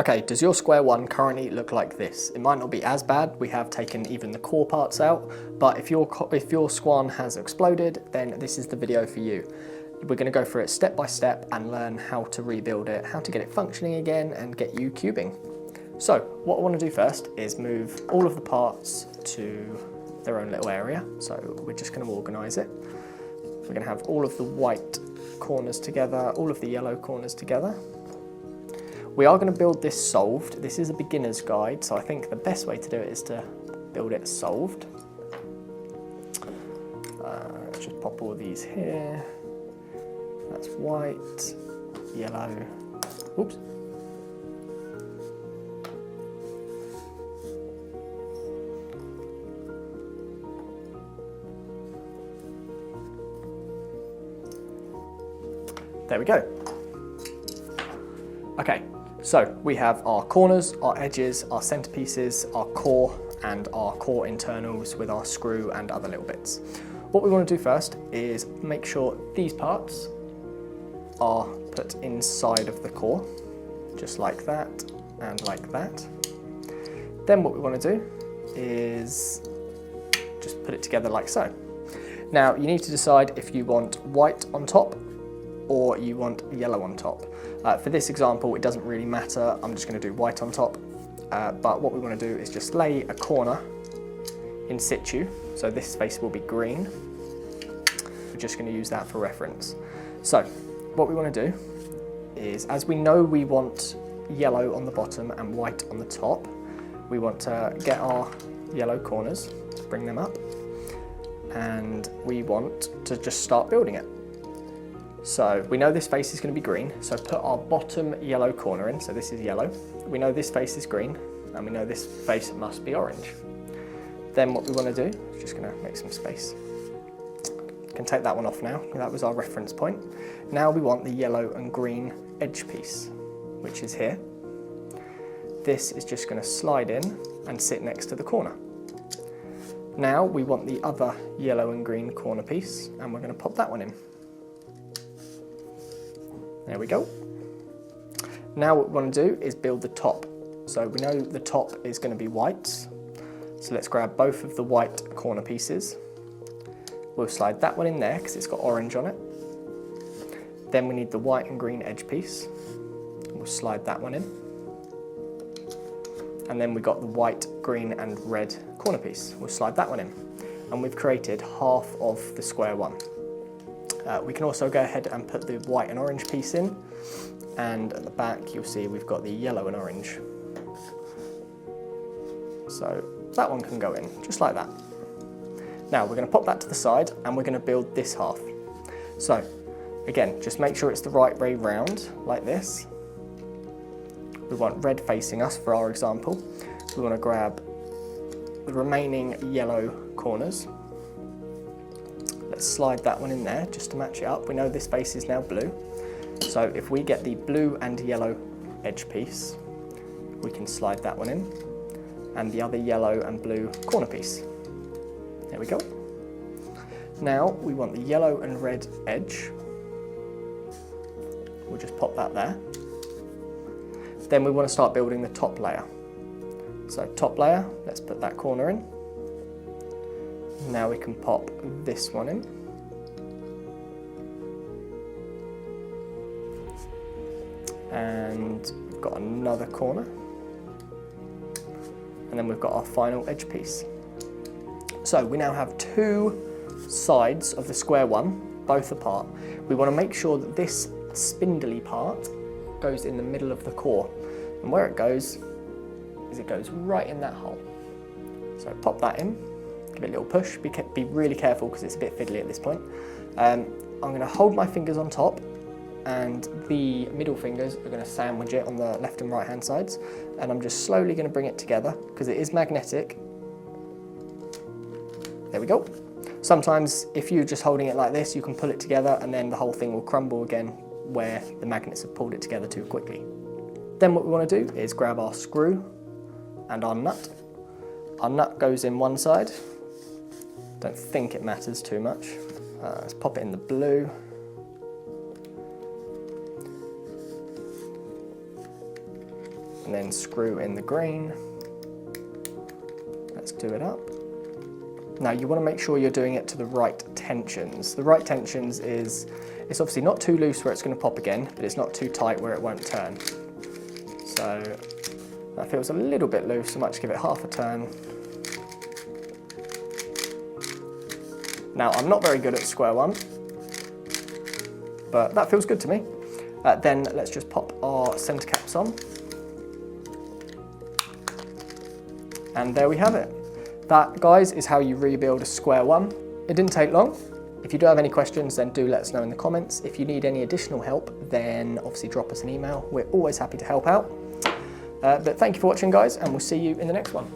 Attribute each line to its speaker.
Speaker 1: Okay, does your Square-1 currently look like this? It might not be as bad, we have taken even the core parts out, but if your Square-1 has exploded, then this is the video for you. We're going to go through it step by step and learn how to rebuild it, how to get it functioning again and get you cubing. So what I want to do first is move all of the parts to their own little area. So we're just going to organise it. We're going to have all of the white corners together, all of the yellow corners together. We are going to build this solved. This is a beginner's guide, so I think the best way to do it is to build it solved. Let's just pop all these here. That's white, yellow, oops. There we go. Okay, so we have our corners, our edges, our centerpieces, our core, and our core internals with our screw and other little bits. What we want to do first is make sure these parts are put inside of the core, just like that and like that. Then what we want to do is just put it together like so. Now you need to decide if you want white on top or you want yellow on top. For this example, it doesn't really matter. I'm just going to do white on top. But what we want to do is just lay a corner in situ. So this space will be green. We're just going to use that for reference. So what we want to do is, as we know we want yellow on the bottom and white on the top, we want to get our yellow corners, bring them up, and we want to just start building it. So we know this face is going to be green, so put our bottom yellow corner in, so this is yellow. We know this face is green, and we know this face must be orange. Then what we want to do is just going to make some space. You can take that one off now, that was our reference point. Now we want the yellow and green edge piece, which is here. This is just going to slide in and sit next to the corner. Now we want the other yellow and green corner piece, and we're going to pop that one in. There we go. Now what we want to do is build the top. So we know the top is going to be white. So let's grab both of the white corner pieces. We'll slide that one in there because it's got orange on it. Then we need the white and green edge piece. We'll slide that one in. And then we've got the white, green and red corner piece. We'll slide that one in. And we've created half of the Square-1. We can also go ahead and put the white and orange piece in, and at the back you'll see we've got the yellow and orange. So that one can go in, just like that. Now we're going to pop that to the side and we're going to build this half. So again, just make sure it's the right way round, like this. We want red facing us for our example. We want to grab the remaining yellow corners. Let's slide that one in there just to match it up. We know this face is now blue. So if we get the blue and yellow edge piece, we can slide that one in. And the other yellow and blue corner piece. There we go. Now we want the yellow and red edge. We'll just pop that there. Then we want to start building the top layer. So top layer, let's put that corner in. Now we can pop this one in. And we've got another corner. And then we've got our final edge piece. So we now have two sides of the Square-1, both apart. We want to make sure that this spindly part goes in the middle of the core. And where it goes is it goes right in that hole. So pop that in. Give it a little push, be really careful because it's a bit fiddly at this point. I'm going to hold my fingers on top and the middle fingers are going to sandwich it on the left and right hand sides, and I'm just slowly going to bring it together because it is magnetic. There we go. Sometimes if you're just holding it like this, you can pull it together and then the whole thing will crumble again where the magnets have pulled it together too quickly. Then what we want to do is grab our screw and our nut. Our nut goes in one side. Don't think it matters too much. Let's pop it in the blue. and then screw in the green. Let's do it up. Now you want to make sure you're doing it to the right tensions. The right tensions is, it's obviously not too loose where it's going to pop again, but it's not too tight where it won't turn. So that feels a little bit loose, I might just give it half a turn. Now I'm not very good at Square-1, but that feels good to me. Then let's just pop our centre caps on. And there we have it. That, guys, is how you rebuild a Square-1. It didn't take long. If you do have any questions, then do let us know in the comments. If you need any additional help, then obviously drop us an email. We're always happy to help out. But thank you for watching, guys, and we'll see you in the next one.